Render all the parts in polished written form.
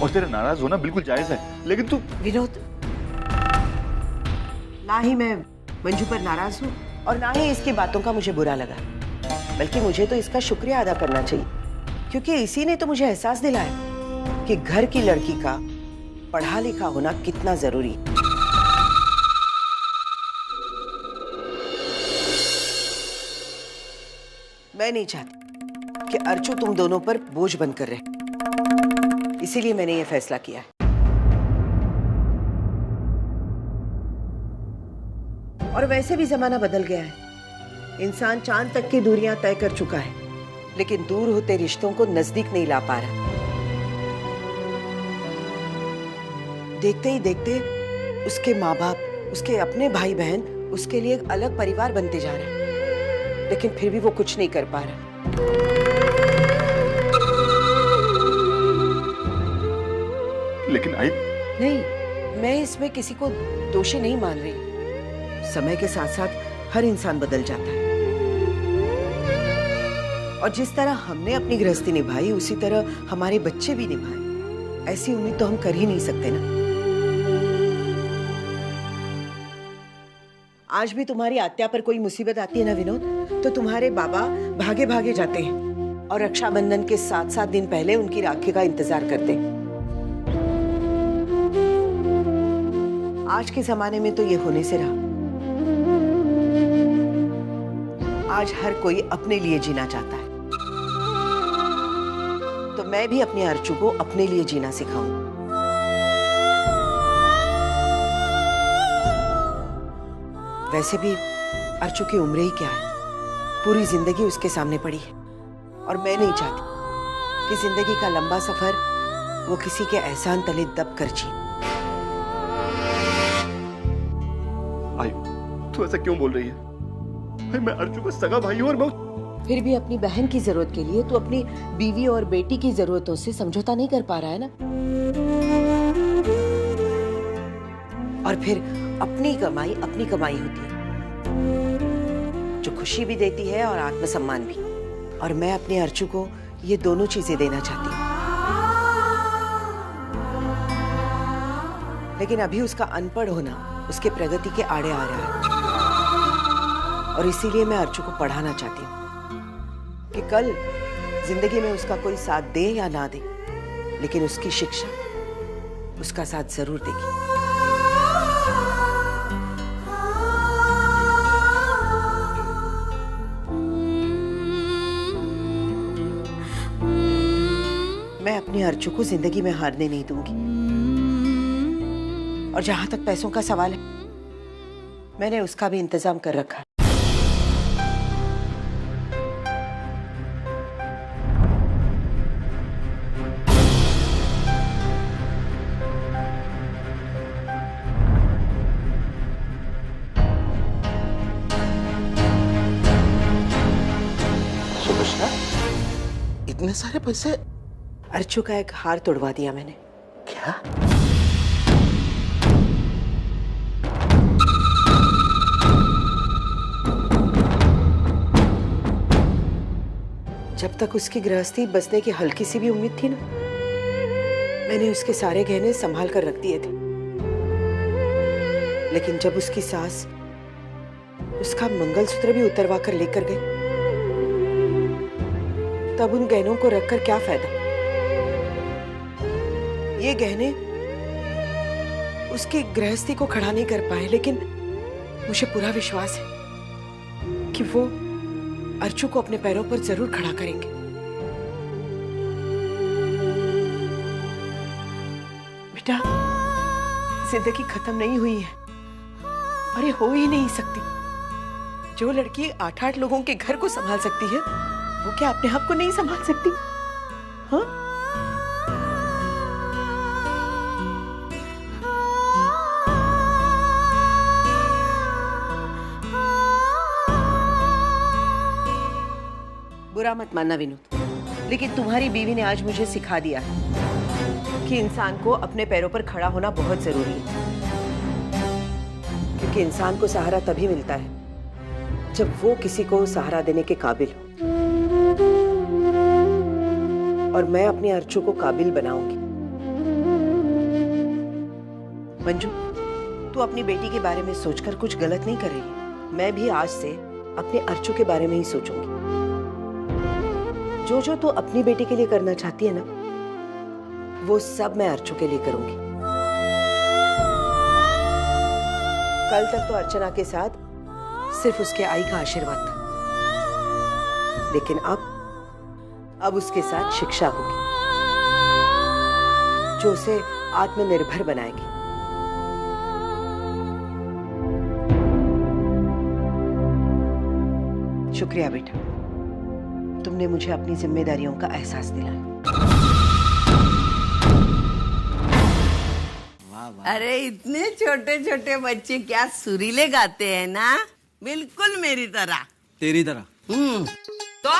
और तेरा नाराज होना बिल्कुल जायज है, लेकिन तू विनोद, ना ही मैं मंजू पर नाराज हूँ और ना ही इसकी बातों का मुझे बुरा लगा, बल्कि मुझे तो इसका शुक्रिया अदा करना चाहिए, क्योंकि इसी ने तो मुझे एहसास दिलाया कि घर की लड़की का पढ़ा लिखा होना कितना जरूरी है। मैं नहीं चाहती कि अर्चू तुम दोनों पर बोझ बनकर रहे, इसीलिए मैंने ये फैसला किया है। और वैसे भी जमाना बदल गया है, इंसान चांद तक की दूरियां तय कर चुका है, लेकिन दूर होते रिश्तों को नजदीक नहीं ला पा रहा। देखते ही देखते उसके माँ बाप, उसके अपने भाई बहन उसके लिए एक अलग परिवार बनते जा रहे हैं, लेकिन फिर भी वो कुछ नहीं कर पा रहा। लेकिन आई नहीं, मैं इसमें किसी को दोषी नहीं मान रही। समय के साथ साथ हर इंसान बदल जाता है, और जिस तरह हमने अपनी गृहस्थी निभाई उसी तरह हमारे बच्चे भी निभाए, ऐसी उम्मीद तो हम कर ही नहीं सकते ना। आज भी तुम्हारी आत्या पर कोई मुसीबत आती है ना विनोद, तो तुम्हारे बाबा भागे भागे जाते हैं और रक्षाबंधन के 7-7 दिन पहले उनकी राखी का इंतजार करते हैं। आज के जमाने में तो ये होने से रहा। आज हर कोई अपने लिए जीना चाहता है, तो मैं भी अपने अर्चू को अपने लिए जीना सिखाऊं। वैसे भी अर्चू की उम्र ही क्या है, पूरी जिंदगी उसके सामने पड़ी है, और मैं नहीं चाहती कि जिंदगी का लंबा सफर वो किसी के एहसान तले दब कर जी। आई, तू ऐसा क्यों बोल रही है? भाई मैं अर्चू का सगा भाई हूं, और मैं फिर भी अपनी बहन की जरूरत के लिए तू अपनी बीवी और बेटी की जरूरतों से समझौता नहीं कर पा रहा है ना। और फिर अपनी कमाई होती है, जो खुशी भी देती है और आत्मसम्मान भी। और मैं अपने अर्चू को ये दोनों चीजें देना चाहती हूँ, लेकिन अभी उसका अनपढ़ होना उसके प्रगति के आड़े आ रहा है, और इसीलिए मैं अर्चू को पढ़ाना चाहती हूँ कि कल जिंदगी में उसका कोई साथ दे या ना दे, लेकिन उसकी शिक्षा उसका साथ जरूर देगी। मैं अपने अर्चू को जिंदगी में हारने नहीं दूंगी। और जहां तक पैसों का सवाल है, मैंने उसका भी इंतजाम कर रखा है। इतने सारे पैसे? अर्चू का एक हार तोड़वा दिया मैंने। क्या? जब तक उसकी गृहस्थी बसने की हल्की सी भी उम्मीद थी ना, मैंने उसके सारे गहने संभाल कर रख दिए थे। लेकिन जब उसकी सास उसका मंगलसूत्र भी उतरवा कर लेकर गई, तब उन गहनों को रखकर क्या फायदा। ये गहने उसकी गृहस्थी को खड़ा नहीं कर पाए, लेकिन मुझे पूरा विश्वास है कि वो अर्चू को अपने पैरों पर जरूर खड़ा करेंगे। बेटा, जिंदगी खत्म नहीं हुई है, और ये हो ही नहीं सकती। जो लड़की 8-8 लोगों के घर को संभाल सकती है, वो क्या अपने आप को नहीं संभाल सकती? हाँ? बुरा मत मानना विनोद, लेकिन तुम्हारी बीवी ने आज मुझे सिखा दिया है कि इंसान को अपने पैरों पर खड़ा होना बहुत जरूरी है, क्योंकि इंसान को सहारा तभी मिलता है जब वो किसी को सहारा देने के काबिल हो। और मैं अपने अर्चू को काबिल बनाऊंगी। मंजू, तू अपनी बेटी के बारे में सोचकर कुछ गलत नहीं कर रही। मैं भी आज से अपने अर्चू के बारे में ही सोचूंगी। जो तू अपनी बेटी के लिए करना चाहती है ना, वो सब मैं अर्चू के लिए करूंगी। कल तक तो अर्चना के साथ सिर्फ उसके आई का आशीर्वाद था, लेकिन अब उसके साथ शिक्षा होगी जो उसे आत्मनिर्भर बनाएगी। शुक्रिया बेटा, तुमने मुझे अपनी जिम्मेदारियों का एहसास दिलाया। अरे इतने छोटे छोटे बच्चे क्या सुरीले गाते हैं ना, बिल्कुल मेरी तरह। तेरी तरह? तो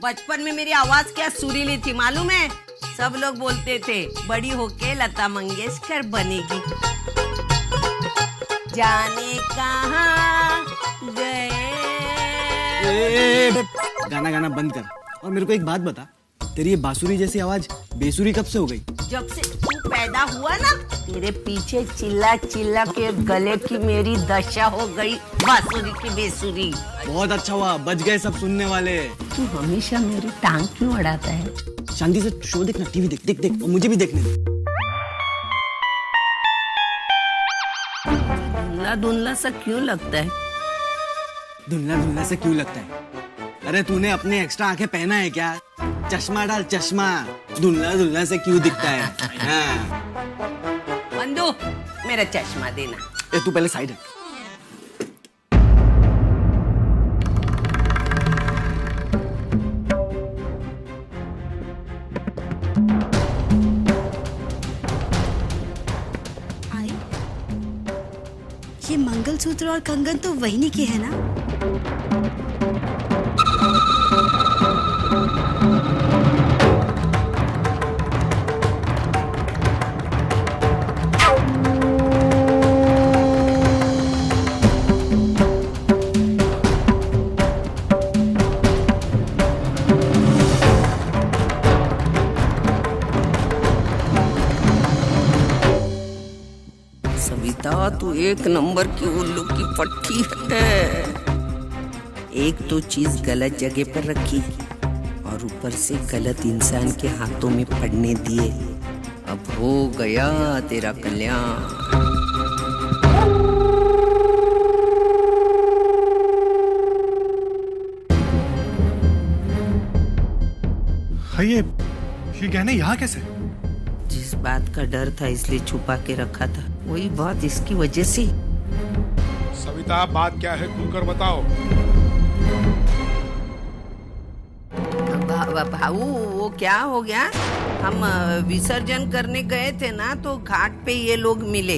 बचपन में मेरी आवाज क्या सुरीली थी मालूम है? सब लोग बोलते थे बड़ी होके लता मंगेशकर बनेगी। जाने कहाँ गए। गाना गाना बंद कर और मेरे को एक बात बता, तेरी ये बांसुरी जैसी आवाज बेसुरी कब से हो गई? जब से तू पैदा हुआ ना, तेरे पीछे चिल्ला चिल्ला के गले की मेरी दशा हो गई बांसुरी की बेसुरी। बहुत अच्छा हुआ, बच गए सब सुनने वाले। तू हमेशा मेरी टांग क्यों अड़ाता है? शांति से शो देखना, टीवी देख देख देख और मुझे भी देखने दे। धुंधला धुंधला सा क्यों लगता है? धुंधला धुंधला से क्यों लगता है? अरे तूने अपने एक्स्ट्रा आंखें पहना है क्या? चश्मा डाल चश्मा, धुंधला धुंधला से क्यों दिखता है? हाँ। बंदू, मेरा चश्मा देना। तू पहले साइड है। ये मंगलसूत्र और कंगन तो वही के है ना? सविता, तू एक नंबर की उल्लू की पट्टी है। एक तो चीज गलत जगह पर रखी और ऊपर से गलत इंसान के हाथों में पड़ने दिए। अब हो गया तेरा कल्याण। ये गहने यहाँ कैसे? जिस बात का डर था इसलिए छुपा के रखा था, वही बात इसकी वजह से। सविता, बात क्या है खुलकर बताओ। भाऊ, वो क्या हो गया, हम विसर्जन करने गए थे ना, तो घाट पे ये लोग मिले।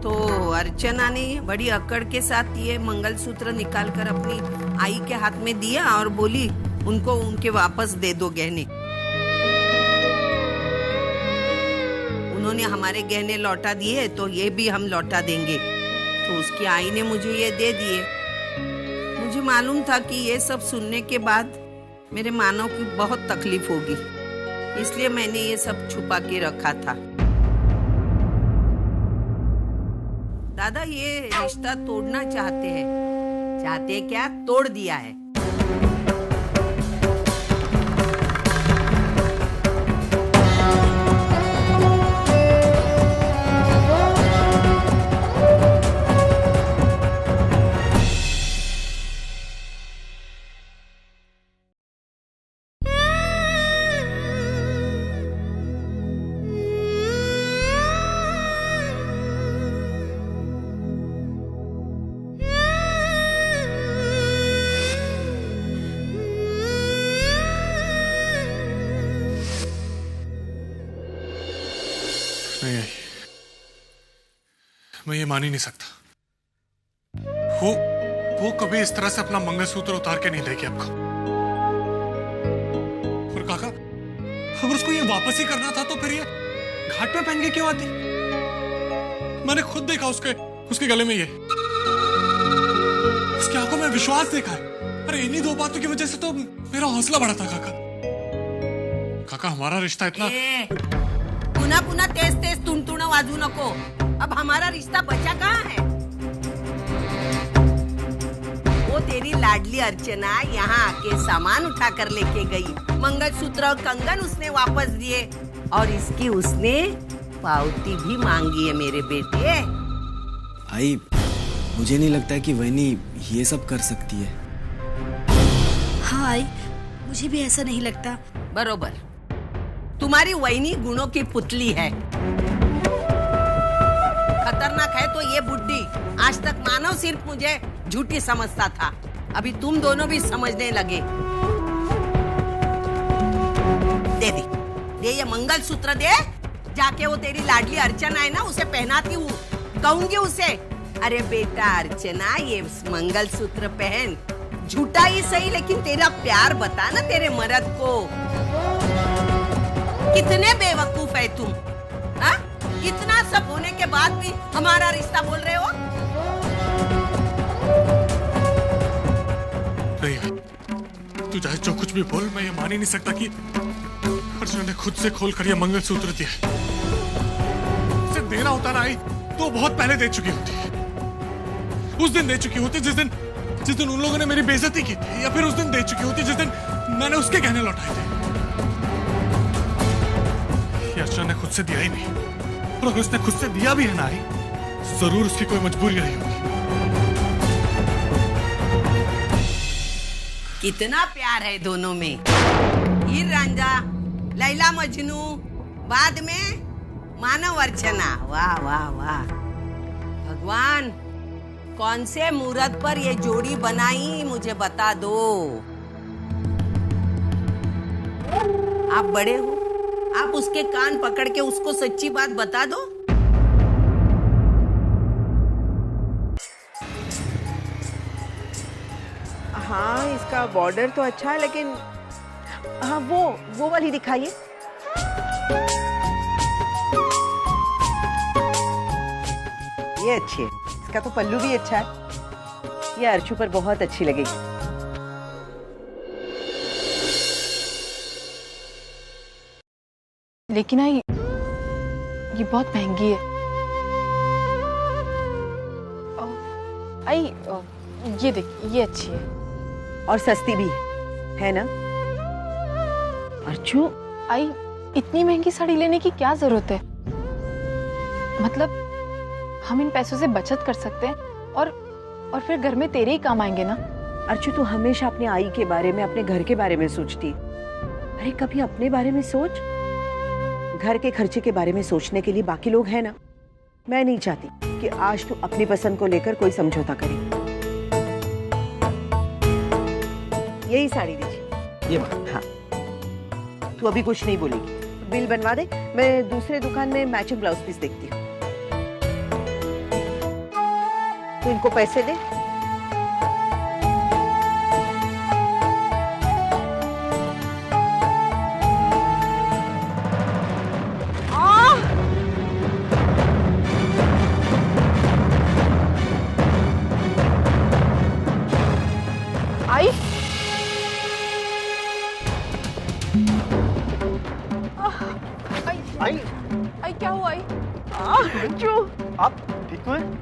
तो अर्चना ने बड़ी अकड़ के साथ ये मंगलसूत्र निकालकर अपनी आई के हाथ में दिया और बोली उनको उनके वापस दे दो गहने। उन्होंने हमारे गहने लौटा दिए तो ये भी हम लौटा देंगे। तो उसकी आई ने मुझे ये दे दिए। मुझे मालूम था कि ये सब सुनने के बाद मेरे मानव की बहुत तकलीफ होगी, इसलिए मैंने ये सब छुपा के रखा था। दादा ये रिश्ता तोड़ना चाहते हैं क्या? तोड़ दिया है। नहीं, मैं ये मान ही नहीं सकता। वो कभी इस तरह से अपना मंगलसूत्र उतार के नहीं देगी आपको। और काका, अगर उसको ये वापस ही करना था तो फिर ये घाट में पहन के क्यों आती? मैंने खुद देखा उसके गले में ये, उसकी आंखों में विश्वास देखा है। अरे इन्हीं दो बातों की वजह से तो मेरा हौसला बढ़ा था काका। हमारा रिश्ता इतना पुन्हा पुन्हा तेच तेच तुणतुणं वाजवू नको। अब हमारा रिश्ता बचा कहाँ है? वो तेरी लाडली अर्चना यहाँ आके सामान उठा कर लेके गई, मंगलसूत्र और कंगन उसने वापस दिए और इसकी उसने पावती भी मांगी है मेरे बेटे। आई, मुझे नहीं लगता कि वहनी ये सब कर सकती है। हाँ आई, मुझे भी ऐसा नहीं लगता। बरोबर, तुम्हारी वहीनी गुणों की पुतली है। खतरनाक है तो ये बुड्ढी। आज तक मानव सिर्फ मुझे झूठी समझता था, अभी तुम दोनों भी समझने लगे। दे ये मंगलसूत्र दे, जाके वो तेरी लाडली अर्चना है ना, उसे पहनाती हूँ। कहूंगी उसे, अरे बेटा अर्चना ये मंगलसूत्र पहन, झूठा ही सही लेकिन तेरा प्यार बता ना तेरे मर्द को। कितने बेवकूफ है तुम, हाँ? इतना सब होने के बाद भी हमारा रिश्ता बोल रहे हो? नहीं, तू चाहे जो कुछ भी बोल, मैं ये मान ही नहीं सकता कि अर्चना ने खुद से खोल कर ये मंगलसूत्र दिया। उसे देना होता ना आई तो बहुत पहले दे चुकी होती। उस दिन दे चुकी होती जिस दिन उन लोगों ने मेरी बेइज्जती की थी, या फिर उस दिन दे चुकी होती जिस दिन मैंने उसके गहने लौटाए थे। ये अर्चना ने खुद से दिया ही नहीं, और अगर उसने खुद से दिया भी है ना आई, जरूर उसकी कोई मजबूरी रही होगी। कितना प्यार है दोनों में, हीर रांझा, लैला मजनू, बाद में मानव अर्चना। वाह वाह वाह भगवान, कौन से मुहूर्त पर ये जोड़ी बनाई मुझे बता दो। आप बड़े हो, आप उसके कान पकड़ के उसको सच्ची बात बता दो। हाँ, इसका बॉर्डर तो अच्छा है, लेकिन हाँ वो वाली दिखाइए। ये अच्छी है, इसका तो पल्लू भी अच्छा है। ये अर्चू पर बहुत अच्छी लगेगी। लेकिन आई, ये बहुत महंगी है। आई, ये देख, ये अच्छी है और सस्ती भी है ना अर्चू? आई, इतनी महंगी साड़ी लेने की क्या जरूरत है? मतलब हम इन पैसों से बचत कर सकते हैं और फिर घर में तेरे ही काम आएंगे ना। अर्चू, तू हमेशा अपने आई के बारे में, अपने घर के बारे में सोचती। अरे कभी अपने बारे में सोच। घर के खर्चे के बारे में सोचने के लिए बाकी लोग हैं ना। मैं नहीं चाहती कि आज तू अपनी पसंद को लेकर कोई समझौता करे। यही साड़ी दीजिए। ये बात। हाँ, तू अभी कुछ नहीं बोलेगी, बिल बनवा दे। मैं दूसरे दुकान में मैचिंग ब्लाउज पीस देखती हूँ। तो इनको पैसे दे। आई, आई आई क्या हुआ? आई, अर्चू, आप ठीक तो हैं?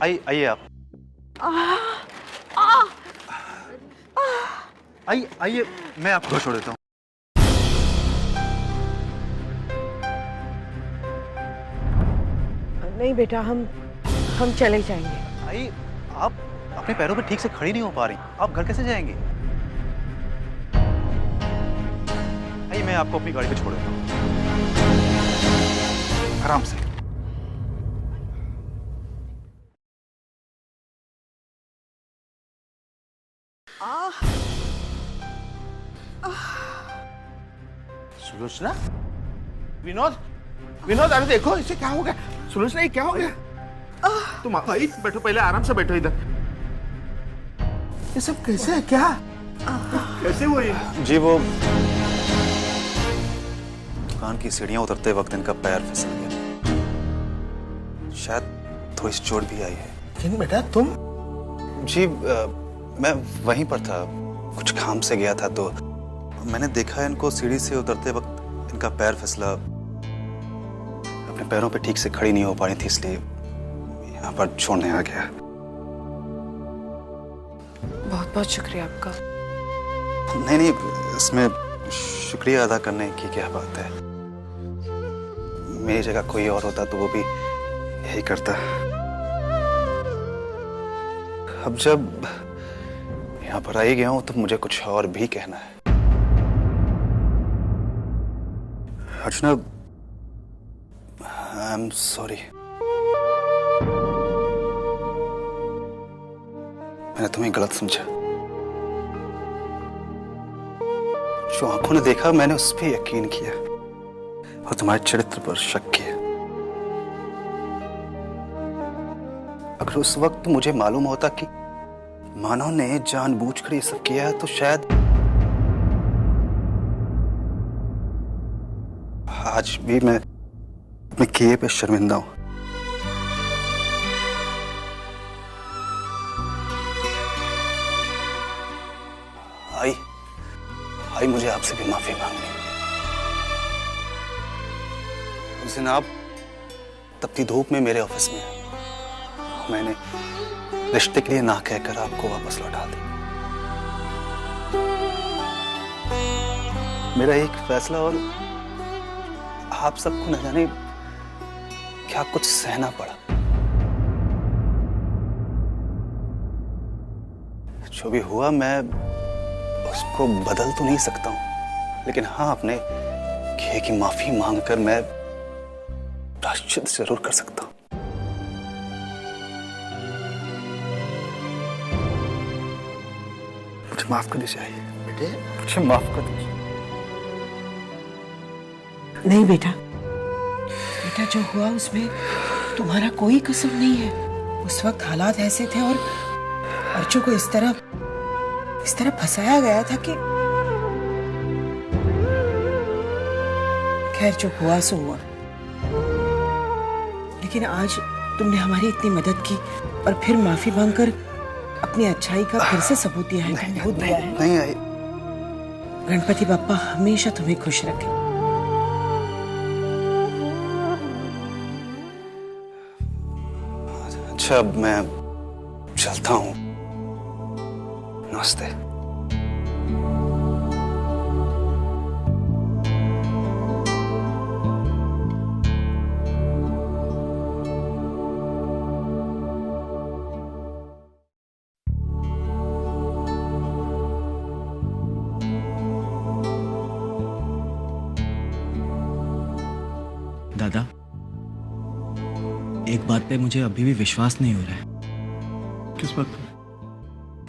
आइए आप। आइए, मैं आपको छोड़ देता हूँ। नहीं बेटा, हम चले जाएंगे। आई, आप अपने पैरों पे ठीक से खड़ी नहीं हो पा रही, आप घर कैसे जाएंगे? आई, मैं आपको अपनी गाड़ी पे छोड़ देता हूँ, आराम से। सुलोचना, विनोद, अरे देखो इसे क्या हो गया? सुलोचना, ये क्या हो गया? तुम भाई बैठो, पहले आराम से बैठो इधर। ये सब कैसे है? क्या कैसे हुआ ये? जी, वो दुकान की सीढ़ियां उतरते वक्त इनका पैर फिसल गया, शायद थोड़ी सी चोट भी आई है। लेकिन बेटा तुम जी मैं वहीं पर था, कुछ काम से गया था तो मैंने देखा इनको सीढ़ी से उतरते वक्त इनका पैर फिसला, अपने पैरों पे ठीक से खड़ी नहीं हो पा रही थी, इसलिए यहाँ पर छोड़ने आ गया। बहुत बहुत शुक्रिया आपका। नहीं नहीं, इसमें शुक्रिया अदा करने की क्या बात है। मेरी जगह कोई और होता तो वो भी यही करता। अब जब यहाँ पर आई गया हूं तो मुझे कुछ और भी कहना है। अर्चना, आई एम सॉरी। मैंने तुम्हें गलत समझा। जो आंखों ने देखा मैंने उस पर यकीन किया और तुम्हारे चरित्र पर शक किया। अगर उस वक्त मुझे मालूम होता कि मानव ने जानबूझकर ये सब किया है तो शायद आज भी मैं अपने किए पे शर्मिंदा हूं। आई मुझे आपसे भी माफी मांगनी। उस दिन आप तपती धूप में मेरे ऑफिस में मैंने रिश्ते के लिए ना कहकर आपको वापस लौटा दी। मेरा एक फैसला और आप सबको न जाने क्या कुछ सहना पड़ा। जो भी हुआ मैं उसको बदल तो नहीं सकता हूं, लेकिन हाँ अपने किए की माफी मांगकर मैं प्रायश्चित जरूर कर सकता हूं। मुझे माफ कर दीजिए बेटे, मुझे माफ कर दीजिए। नहीं बेटा, बेटा जो हुआ उसमें तुम्हारा कोई कसूर नहीं है। उस वक्त हालात ऐसे थे और अर्चू को इस तरह फंसाया गया था कि खैर जो हुआ सो हुआ। लेकिन आज तुमने हमारी इतनी मदद की और फिर माफी मांगकर अपनी अच्छाई का फिर से सबूत दिया है। बहुत दिया है। नहीं आई। गणपति बप्पा हमेशा तुम्हें खुश रखे। अच्छा अब मैं चलता हूं। नमस्ते। दादा, एक बात पे मुझे अभी भी विश्वास नहीं हो रहा है। किस बात पे?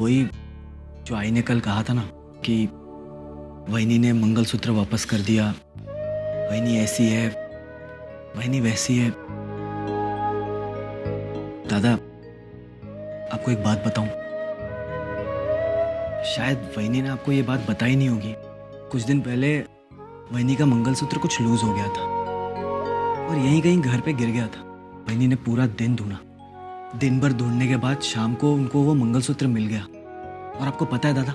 वही जो आई ने कल कहा था ना कि वहिनी ने मंगलसूत्र वापस कर दिया, वहिनी ऐसी है, वहिनी वैसी है। दादा, आपको एक बात बताऊं, शायद वहिनी ने आपको ये बात बताई नहीं होगी। कुछ दिन पहले वहिनी का मंगलसूत्र कुछ लूज हो गया था और यहीं कहीं घर पे गिर गया था। वहिनी ने पूरा दिन ढूंढा। दिन भर ढूंढने के बाद शाम को उनको वो मंगलसूत्र मिल गया। और आपको पता है दादा,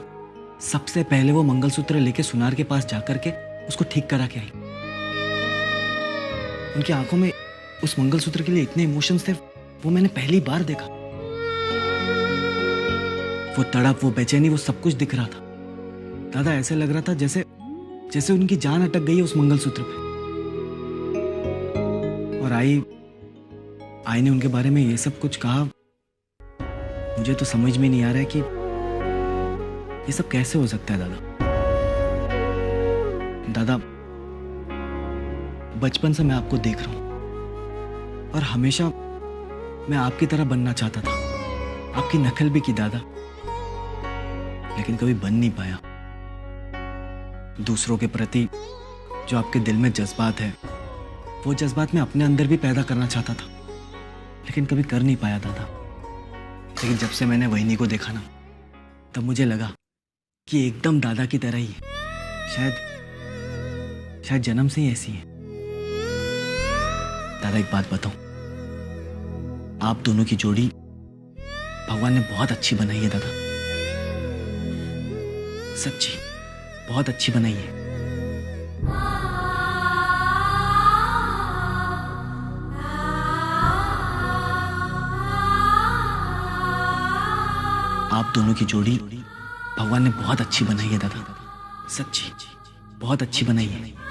सबसे पहले वो मंगलसूत्र लेके सुनार के पास जाकर के उसको ठीक करा के आई। उनकी आंखों में उस मंगलसूत्र के लिए इतने इमोशंस थे, वो मैंने पहली बार देखा। वो तड़प, वो बेचैनी, वो सब कुछ दिख रहा था। दादा, ऐसे लग रहा था जैसे जैसे उनकी जान अटक गई है उस मंगलसूत्र पे। और आई ने उनके बारे में ये सब कुछ कहा। मुझे तो समझ में नहीं आ रहा है कि ये सब कैसे हो सकता है दादा। दादा, बचपन से मैं आपको देख रहा हूं और हमेशा मैं आपकी तरह बनना चाहता था। आपकी नकल भी की दादा, लेकिन कभी बन नहीं पाया। दूसरों के प्रति जो आपके दिल में जज्बात है, वो जज्बात मैं अपने अंदर भी पैदा करना चाहता था, लेकिन कभी कर नहीं पाया दादा। लेकिन जब से मैंने वहिनी को देखा ना, तब मुझे लगा कि एकदम दादा की तरह ही है। शायद जन्म से ही ऐसी है। दादा, एक बात बताऊं, आप दोनों की जोड़ी भगवान ने बहुत अच्छी बनाई है दादा, सच्ची बहुत अच्छी बनाई है। आप दोनों की जोड़ी भगवान ने बहुत अच्छी बनाई है दादा, सच्ची बहुत अच्छी बनाई है।